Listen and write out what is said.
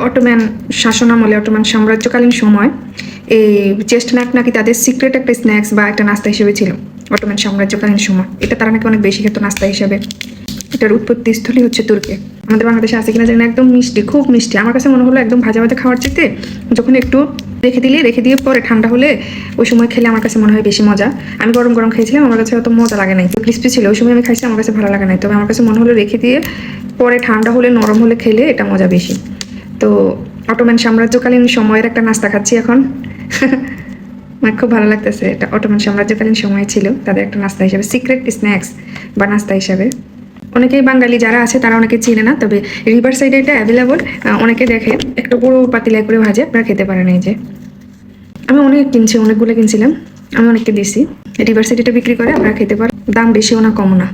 Ottoman শাসনামলে, Ottoman সাম্রাজ্যকালীন সময় এই চেস্টনাট নাকি তাদের সিক্রেট একটা স্ন্যাক্স বা একটা নাস্তা হিসেবে ছিল অটোম্যান সাম্রাজ্যকালীন সময়। এটা তারা নাকি অনেক বেশি খেত নাস্তা হিসেবে। এটার উৎপত্তিস্থলই হচ্ছে তুর্কি। আমাদের বাংলাদেশে আছে কিনা জানি না, একদম মিষ্টি, খুব মিষ্টি। আমার কাছে মনে হলো একদম ভাজা ভাজা খাওয়ার চাইতে যখন একটু রেখে দিয়ে পরে ঠান্ডা হলে ওই সময় খেলে আমার কাছে মনে হয় বেশি মজা। আমি গরম গরম খেয়েছিলাম, আমার কাছে অত মজা লাগে নাই, তো ক্রিস্পি ছিল ওই সময় আমি খাইছি, আমার কাছে ভালো লাগে নাই। তবে আমার কাছে মনে হলো রেখে দিয়ে পরে ঠান্ডা হলে, নরম হলে খেলে এটা মজা বেশি। তো অটোম্যান সাম্রাজ্যকালীন সময়ের একটা নাস্তা খাচ্ছি এখন। আমার খুব ভালো লাগতেছে। এটা অটোম্যান সাম্রাজ্যকালীন সময় ছিল তাদের একটা নাস্তা হিসেবে, সিক্রেট স্ন্যাক্স বা নাস্তা হিসেবে। অনেকেই বাঙালি যারা আছে তারা অনেকে চিনে না, তবে রিভার সাইডে এটা অ্যাভেলেবল। অনেকে দেখে একটা পুরো পাতিলা করে ভাজে, আপনারা খেতে পারেন। এই যে আমি অনেকগুলো কিনছিলাম, আমি অনেককে দিছি। রিভার সাইড এটা বিক্রি করে, আপনারা খেতে পারেন। দাম বেশিও না কমও না।